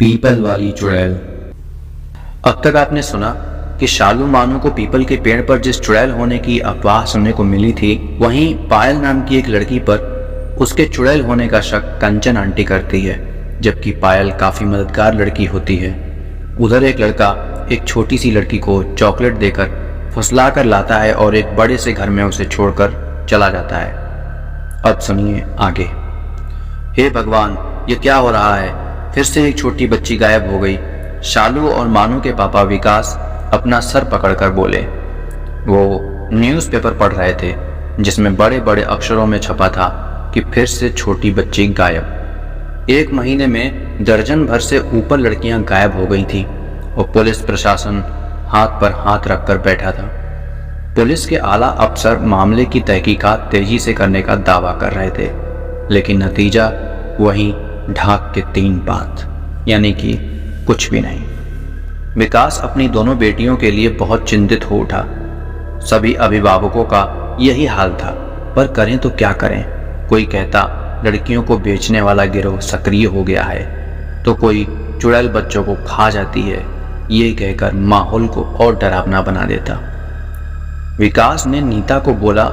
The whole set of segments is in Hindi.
पीपल वाली चुड़ैल। अब तक आपने सुना कि शालू मानू को पीपल के पेड़ पर जिस चुड़ैल होने की अफवाह सुनने को मिली थी, वहीं पायल नाम की एक लड़की पर उसके चुड़ैल होने का शक कंचन आंटी करती है, जबकि पायल काफी मददगार लड़की होती है। उधर एक लड़का एक छोटी सी लड़की को चॉकलेट देकर फुसला कर लाता है और एक बड़े से घर में उसे छोड़कर चला जाता है। अब सुनिए आगे। हे भगवान, ये क्या हो रहा है? फिर से एक छोटी बच्ची गायब हो गई। शालू और मानू के पापा विकास अपना सर पकड़कर बोले। वो न्यूज़पेपर पढ़ रहे थे जिसमें बड़े बड़े अक्षरों में छपा था कि फिर से छोटी बच्ची गायब। एक महीने में दर्जन भर से ऊपर लड़कियां गायब हो गई थी और पुलिस प्रशासन हाथ पर हाथ रखकर बैठा था। पुलिस के आला अफसर मामले की तहकीकात तेजी से करने का दावा कर रहे थे, लेकिन नतीजा वही ढाक के 3 बात, यानी कि कुछ भी नहीं। विकास अपनी दोनों बेटियों के लिए बहुत चिंतित हो उठा। सभी अभिभावकों का यही हाल था, पर करें तो क्या करें। कोई कहता लड़कियों को बेचने वाला गिरोह सक्रिय हो गया है, तो कोई चुड़ैल बच्चों को खा जाती है, ये कहकर माहौल को और डरावना बना देता। विकास ने नीता को बोला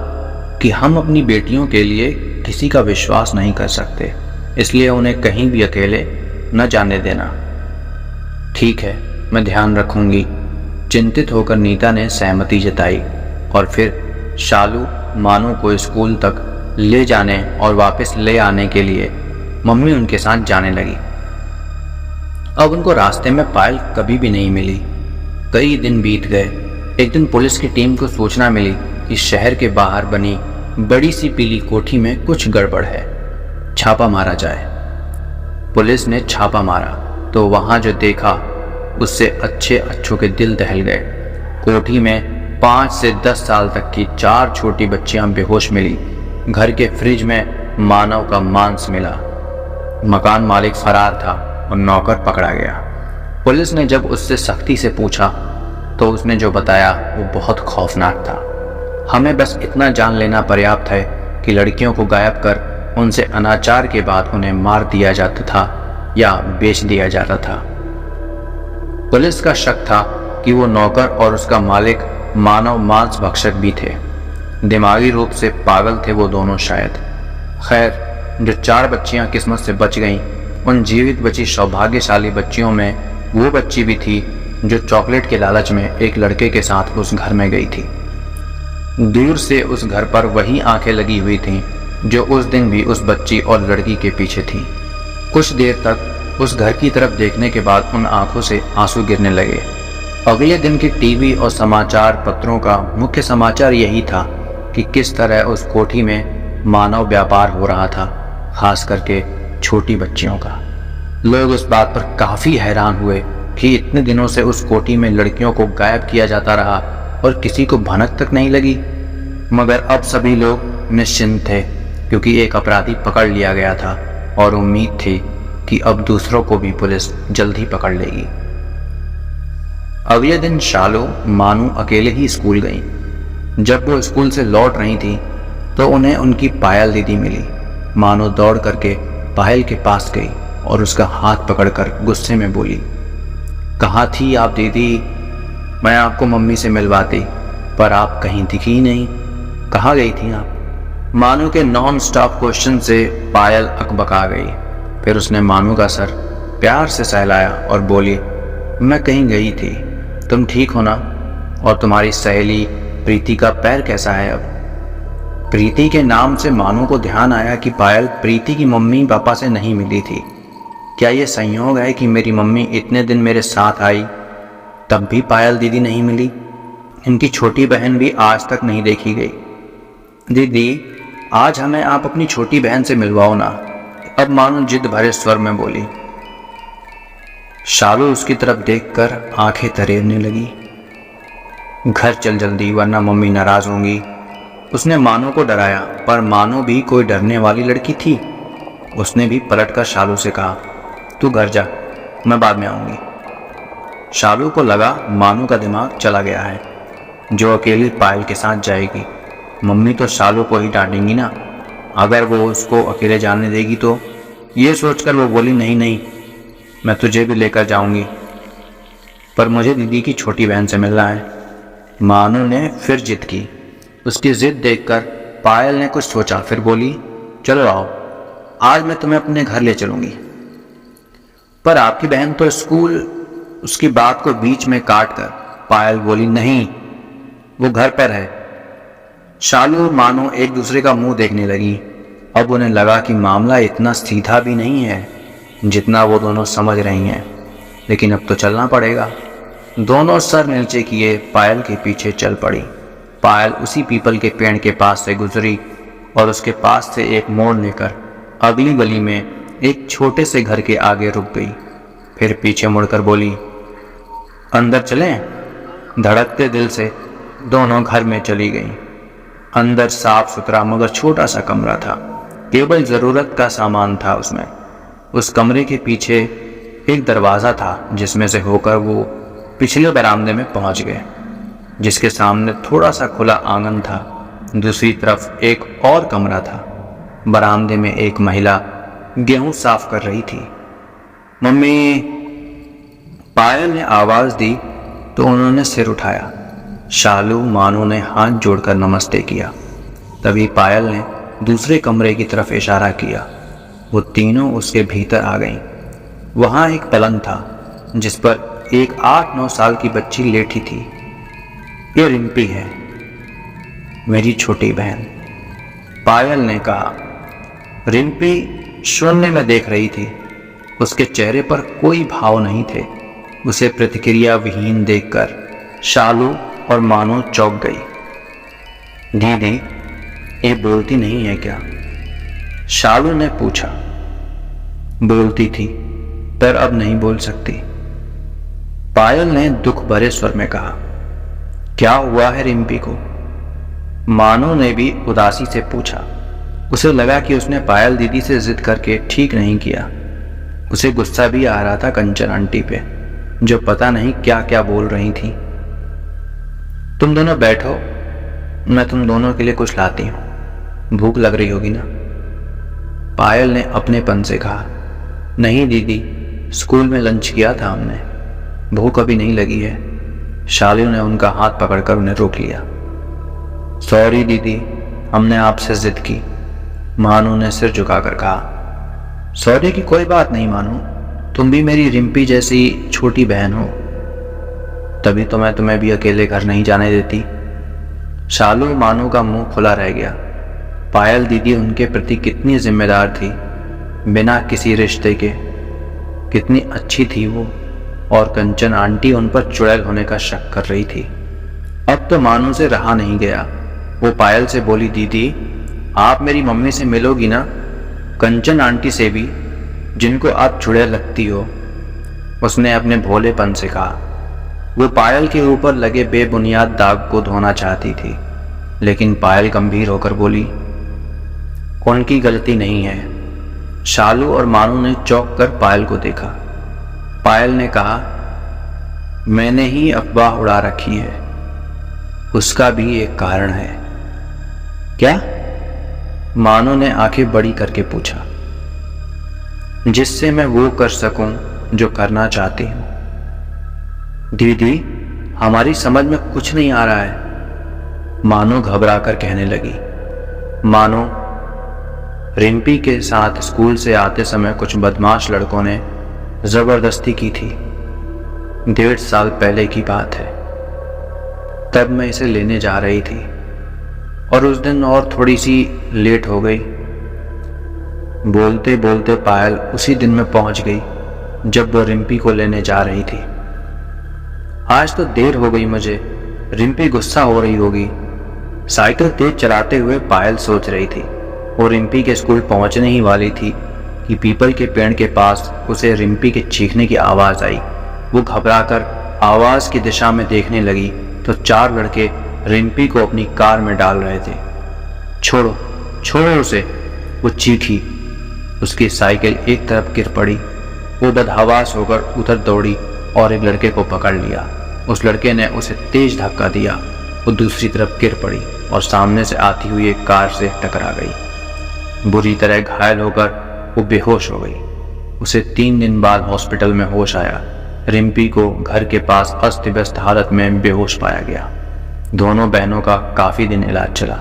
कि हम अपनी बेटियों के लिए किसी का विश्वास नहीं कर सकते, इसलिए उन्हें कहीं भी अकेले न जाने देना। ठीक है, मैं ध्यान रखूंगी। चिंतित होकर नीता ने सहमति जताई और फिर शालू मानू को स्कूल तक ले जाने और वापस ले आने के लिए मम्मी उनके साथ जाने लगी। अब उनको रास्ते में पायल कभी भी नहीं मिली। कई दिन बीत गए। एक दिन पुलिस की टीम को सूचना मिली कि शहर के बाहर बनी बड़ी सी पीली कोठी में कुछ गड़बड़ है, छापा मारा जाए। पुलिस ने छापा मारा तो वहां जो देखा उससे अच्छों के दिल दहल गए। कोठी में 5 से 10 साल तक की 4 छोटी बच्चियां बेहोश मिली। घर के फ्रिज में मानव का मांस मिला। मकान मालिक फरार था और नौकर पकड़ा गया। पुलिस ने जब उससे सख्ती से पूछा तो उसने जो बताया वो बहुत खौफनाक था। हमें बस इतना जान लेना पर्याप्त है कि लड़कियों को गायब कर उनसे अनाचार के बाद उन्हें मार दिया जाता था या बेच दिया जाता था। पुलिस का शक था कि वो नौकर और उसका मालिक मानव मांस भक्षक भी थे। दिमागी रूप से पागल थे वो दोनों शायद। खैर, जो 4 बच्चियां किस्मत से बच गईं, उन जीवित बची सौभाग्यशाली बच्चियों में वो बच्ची भी थी जो चॉकलेट के लालच में एक लड़के के साथ उस घर में गई थी। दूर से उस घर पर वही आंखें लगी हुई थीं जो उस दिन भी उस बच्ची और लड़की के पीछे थी। कुछ देर तक उस घर की तरफ देखने के बाद उन आंखों से आंसू गिरने लगे। अगले दिन की टीवी और समाचार पत्रों का मुख्य समाचार यही था कि किस तरह उस कोठी में मानव व्यापार हो रहा था, खास करके छोटी बच्चियों का। लोग उस बात पर काफी हैरान हुए कि इतने दिनों से उस कोठी में लड़कियों को गायब किया जाता रहा और किसी को भनक तक नहीं लगी। मगर अब सभी लोग निश्चिंत थे क्योंकि एक अपराधी पकड़ लिया गया था और उम्मीद थी कि अब दूसरों को भी पुलिस जल्द ही पकड़ लेगी। अगले दिन शालू मानू अकेले ही स्कूल गईं। जब वो स्कूल से लौट रही थी तो उन्हें उनकी पायल दीदी मिली। मानू दौड़ करके पायल के पास गई और उसका हाथ पकड़कर गुस्से में बोली, कहाँ थी आप दीदी? मैं आपको मम्मी से मिलवाती, पर आप कहीं दिखी ही नहीं। कहाँ गई थी आप? मानू के नॉन स्टॉप क्वेश्चन से पायल अकबका गई। फिर उसने मानू का सर प्यार से सहलाया और बोली, मैं कहीं गई थी, तुम ठीक हो ना? और तुम्हारी सहेली प्रीति का पैर कैसा है अब? प्रीति के नाम से मानू को ध्यान आया कि पायल प्रीति की मम्मी पापा से नहीं मिली थी। क्या ये संयोग है कि मेरी मम्मी इतने दिन मेरे साथ आई तब भी पायल दीदी नहीं मिली? इनकी छोटी बहन भी आज तक नहीं देखी गई। दीदी, आज हमें आप अपनी छोटी बहन से मिलवाओ ना, अब मानू जिद भरे स्वर में बोली। शालू उसकी तरफ देखकर आंखें तरेरने लगी। घर चल जल्दी, वरना मम्मी नाराज होंगी। उसने मानू को डराया, पर मानू भी कोई डरने वाली लड़की थी। उसने भी पलटकर शालू से कहा, तू घर जा, मैं बाद में आऊंगी। शालू को लगा मानू का दिमाग चला गया है, जो अकेली पायल के साथ जाएगी। मम्मी तो शालू को ही डांटेंगी ना, अगर वो उसको अकेले जाने देगी तो। ये सोचकर वो बोली, नहीं नहीं, मैं तुझे भी लेकर जाऊंगी, पर मुझे दीदी की छोटी बहन से मिलना है। मानो ने फिर जिद की। उसकी जिद देखकर पायल ने कुछ सोचा, फिर बोली, चलो आओ, आज मैं तुम्हें अपने घर ले चलूंगी। पर आपकी बहन तो स्कूल। उसकी बात को बीच में काट कर पायल बोली, नहीं, वो घर पर है। शालू और मानो एक दूसरे का मुंह देखने लगी। अब उन्हें लगा कि मामला इतना सीधा भी नहीं है जितना वो दोनों समझ रही हैं, लेकिन अब तो चलना पड़ेगा। दोनों सर नीचे किए पायल के पीछे चल पड़ी। पायल उसी पीपल के पेड़ के पास से गुजरी और उसके पास से एक मोड़ लेकर अगली गली में एक छोटे से घर के आगे रुक गई। फिर पीछे मुड़कर बोली, अंदर चलें? धड़कते दिल से दोनों घर में चली गईं। अंदर साफ सुथरा मगर छोटा सा कमरा था। केवल ज़रूरत का सामान था उसमें। उस कमरे के पीछे एक दरवाज़ा था जिसमें से होकर वो पिछले बरामदे में पहुंच गए, जिसके सामने थोड़ा सा खुला आंगन था। दूसरी तरफ एक और कमरा था। बरामदे में एक महिला गेहूं साफ कर रही थी। मम्मी, पायल ने आवाज़ दी तो उन्होंने सिर उठाया। शालू मानो ने हाथ जोड़कर नमस्ते किया। तभी पायल ने दूसरे कमरे की तरफ इशारा किया। वो तीनों उसके भीतर आ गईं। वहाँ एक पलंग था जिस पर एक 8-9 साल की बच्ची लेटी थी। ये रिम्पी है, मेरी छोटी बहन, पायल ने कहा। रिम्पी शून्य में देख रही थी। उसके चेहरे पर कोई भाव नहीं थे। उसे प्रतिक्रिया विहीन देखकर शालू और मानो चौंक गई। दीदी, ये बोलती नहीं है क्या? शालू ने पूछा। बोलती थी, पर अब नहीं बोल सकती, पायल ने दुख भरे स्वर में कहा। क्या हुआ है रिम्पी को? मानो ने भी उदासी से पूछा। उसे लगा कि उसने पायल दीदी से जिद करके ठीक नहीं किया। उसे गुस्सा भी आ रहा था कंचन आंटी पे, जो पता नहीं क्या क्या बोल रही थी। तुम दोनों बैठो, मैं तुम दोनों के लिए कुछ लाती हूँ, भूख लग रही होगी ना? पायल ने अपनेपन से कहा। नहीं दीदी, स्कूल में लंच किया था हमने, भूख अभी नहीं लगी है। शालू ने उनका हाथ पकड़कर उन्हें रोक लिया। सॉरी दीदी, हमने आपसे जिद की, मानो ने सिर झुकाकर कहा। सॉरी की कोई बात नहीं मानो, तुम भी मेरी रिम्पी जैसी छोटी बहन हो, तभी तो मैं तुम्हें भी अकेले घर नहीं जाने देती। शालू मानो का मुंह खुला रह गया। पायल दीदी उनके प्रति कितनी जिम्मेदार थी, बिना किसी रिश्ते के। कितनी अच्छी थी वो, और कंचन आंटी उन पर चुड़ैल होने का शक कर रही थी। अब तो मानो से रहा नहीं गया। वो पायल से बोली, दीदी आप मेरी मम्मी से मिलोगी ना? कंचन आंटी से भी, जिनको आप चुड़ैल लगती हो, उसने अपने भोलेपन से कहा। वो पायल के ऊपर लगे बेबुनियाद दाग को धोना चाहती थी, लेकिन पायल गंभीर होकर बोली, उनकी गलती नहीं है। शालू और मानो ने चौंक कर पायल को देखा। पायल ने कहा, मैंने ही अफवाह उड़ा रखी है, उसका भी एक कारण है। क्या? मानो ने आंखें बड़ी करके पूछा। जिससे मैं वो कर सकूं जो करना चाहती हूं। दीदी, हमारी समझ में कुछ नहीं आ रहा है, मानो घबराकर कहने लगी। मानो, रिम्पी के साथ स्कूल से आते समय कुछ बदमाश लड़कों ने जबरदस्ती की थी। 1.5 साल पहले की बात है। तब मैं इसे लेने जा रही थी और उस दिन और थोड़ी सी लेट हो गई। बोलते बोलते पायल उसी दिन में पहुंच गई जब वो रिम्पी को लेने जा रही थी। आज तो देर हो गई मुझे, रिम्पी गुस्सा हो रही होगी। साइकिल तेज चलाते हुए पायल सोच रही थी। वो रिम्पी के स्कूल पहुंचने ही वाली थी कि पीपल के पेड़ के पास उसे रिम्पी के चीखने की आवाज़ आई। वो घबराकर आवाज़ की दिशा में देखने लगी तो 4 लड़के रिम्पी को अपनी कार में डाल रहे थे। छोड़ो, छोड़ो उसे, वो चीखी। उसकी साइकिल एक तरफ गिर पड़ी। वो बदहवास होकर उधर दौड़ी और एक लड़के को पकड़ लिया। उस लड़के ने उसे तेज धक्का दिया। वो दूसरी तरफ गिर पड़ी और सामने से आती हुई एक कार से टकरा गई। बुरी तरह घायल होकर वो बेहोश हो गई। उसे 3 दिन बाद हॉस्पिटल में होश आया। रिम्पी को घर के पास अस्त व्यस्त हालत में बेहोश पाया गया। दोनों बहनों का काफ़ी दिन इलाज चला,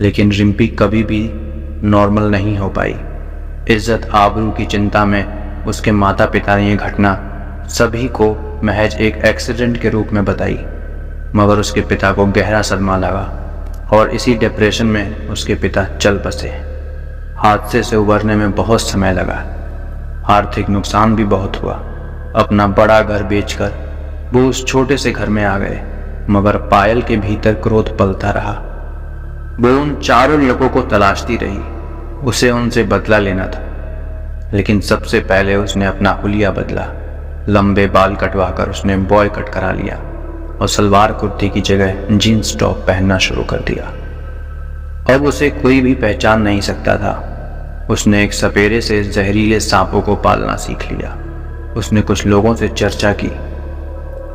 लेकिन रिम्पी कभी भी नॉर्मल नहीं हो पाई। इज्जत आबरू की चिंता में उसके माता पिता ने यह घटना सभी को महज एक एक्सीडेंट के रूप में बताई, मगर उसके पिता को गहरा सदमा लगा और इसी डिप्रेशन में उसके पिता चल बसे। हादसे से उबरने में बहुत समय लगा, आर्थिक नुकसान भी बहुत हुआ। अपना बड़ा घर बेचकर वो उस छोटे से घर में आ गए, मगर पायल के भीतर क्रोध पलता रहा। वो उन चारों लड़कों को तलाशती रही, उसे उनसे बदला लेना था। लेकिन सबसे पहले उसने अपना हुलिया बदला। लंबे बाल कटवाकर उसने बॉय कट करा लिया और सलवार कुर्ती की जगह जीन्स टॉप पहनना शुरू कर दिया। अब उसे कोई भी पहचान नहीं सकता था। उसने एक सपेरे से जहरीले सांपों को पालना सीख लिया। उसने कुछ लोगों से चर्चा की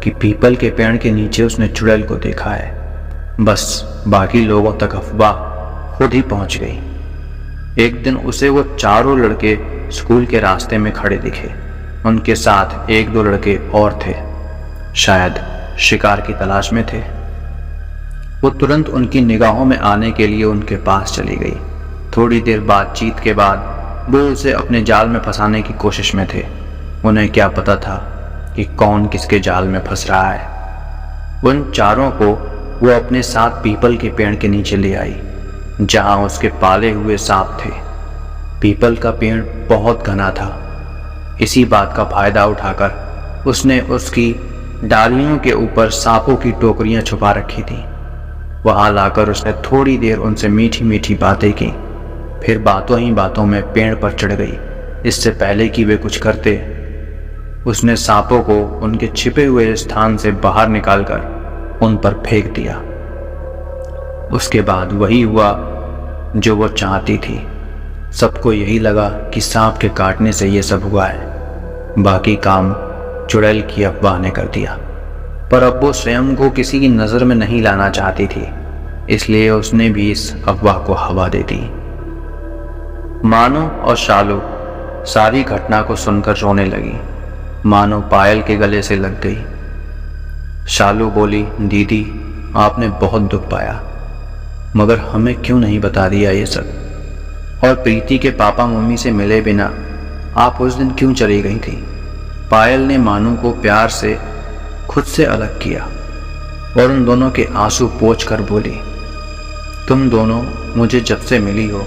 कि पीपल के पेड़ के नीचे उसने चुड़ैल को देखा है। बस बाकी लोगों तक अफवाह खुद ही पहुंच गई। एक दिन उसे वो चारों लड़के स्कूल के रास्ते में खड़े दिखे। उनके साथ 1-2 लड़के और थे, शायद शिकार की तलाश में थे। वो तुरंत उनकी निगाहों में आने के लिए उनके पास चली गई। थोड़ी देर बातचीत के बाद वो उसे अपने जाल में फंसाने की कोशिश में थे। उन्हें क्या पता था कि कौन किसके जाल में फंस रहा है। उन चारों को वो अपने साथ पीपल के पेड़ के नीचे ले आई, जहां उसके पाले हुए सांप थे। पीपल का पेड़ बहुत घना था। इसी बात का फायदा उठाकर उसने उसकी डालियों के ऊपर सांपों की टोकरियां छुपा रखी थी। वहां लाकर उसने थोड़ी देर उनसे मीठी मीठी बातें की, फिर बातों ही बातों में पेड़ पर चढ़ गई। इससे पहले कि वे कुछ करते, उसने सांपों को उनके छिपे हुए स्थान से बाहर निकालकर उन पर फेंक दिया। उसके बाद वही हुआ जो वो चाहती थी। सबको यही लगा कि सांप के काटने से ये सब हुआ है। बाकी काम चुड़ैल की अफवाह ने कर दिया। पर अब वो स्वयं को किसी की नज़र में नहीं लाना चाहती थी, इसलिए उसने भी इस अफवाह को हवा दे दी। मानो और शालू सारी घटना को सुनकर रोने लगी, मानो पायल के गले से लग गई। शालू बोली, दीदी आपने बहुत दुख पाया, मगर हमें क्यों नहीं बता दिया ये सब? और प्रीति के पापा मम्मी से मिले बिना आप उस दिन क्यों चली गई थी? पायल ने मानू को प्यार से खुद से अलग किया और उन दोनों के आंसू पोंछ कर बोली, तुम दोनों मुझे जब से मिली हो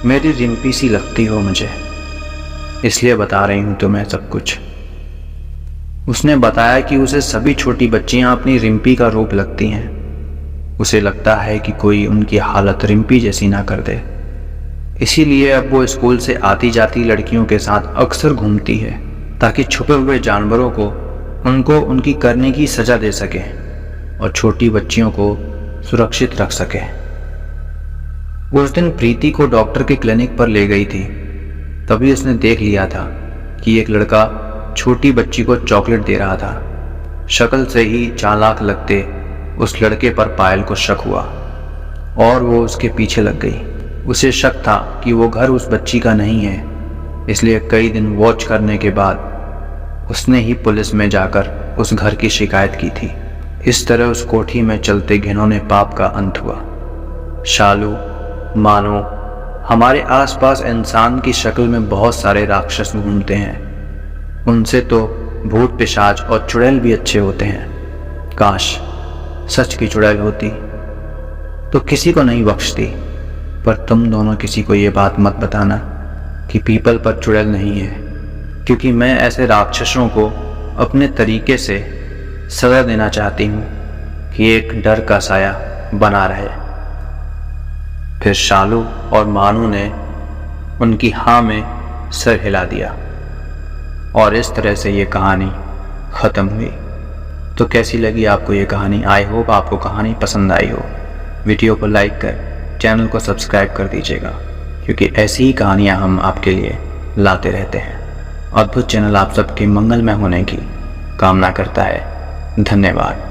मेरी रिम्पी सी लगती हो मुझे, इसलिए बता रही हूं तुम्हें सब कुछ। उसने बताया कि उसे सभी छोटी बच्चियां अपनी रिम्पी का रूप लगती हैं। उसे लगता है कि कोई उनकी हालत रिम्पी जैसी ना कर दे, इसीलिए अब वो स्कूल से आती जाती लड़कियों के साथ अक्सर घूमती है, ताकि छुपे हुए जानवरों को उनको उनकी करने की सजा दे सके और छोटी बच्चियों को सुरक्षित रख सके। उस दिन प्रीति को डॉक्टर के क्लिनिक पर ले गई थी। तभी उसने देख लिया था कि एक लड़का छोटी बच्ची को चॉकलेट दे रहा था। शक्ल से ही चालाक लगते उस लड़के पर पायल को शक हुआ और वो उसके पीछे लग गई। उसे शक था कि वो घर उस बच्ची का नहीं है, इसलिए कई दिन वॉच करने के बाद उसने ही पुलिस में जाकर उस घर की शिकायत की थी। इस तरह उस कोठी में चलते घिनौने पाप का अंत हुआ। शालू, मानो, हमारे आसपास इंसान की शक्ल में बहुत सारे राक्षस घूमते हैं। उनसे तो भूत पिशाच और चुड़ैल भी अच्छे होते हैं। काश सच की चुड़ैल होती तो किसी को नहीं बख्शती। पर तुम दोनों किसी को ये बात मत बताना कि पीपल पर चुड़ैल नहीं है, क्योंकि मैं ऐसे राक्षसों को अपने तरीके से सजा देना चाहती हूँ कि एक डर का साया बना रहे। फिर शालू और मानू ने उनकी हाँ में सर हिला दिया और इस तरह से ये कहानी ख़त्म हुई। तो कैसी लगी आपको ये कहानी? आई होप आपको कहानी पसंद आई हो। वीडियो को लाइक कर चैनल को सब्सक्राइब कर दीजिएगा, क्योंकि ऐसी ही कहानियाँ हम आपके लिए लाते रहते हैं। अद्भुत चैनल आप सबके मंगलमय होने की कामना करता है। धन्यवाद।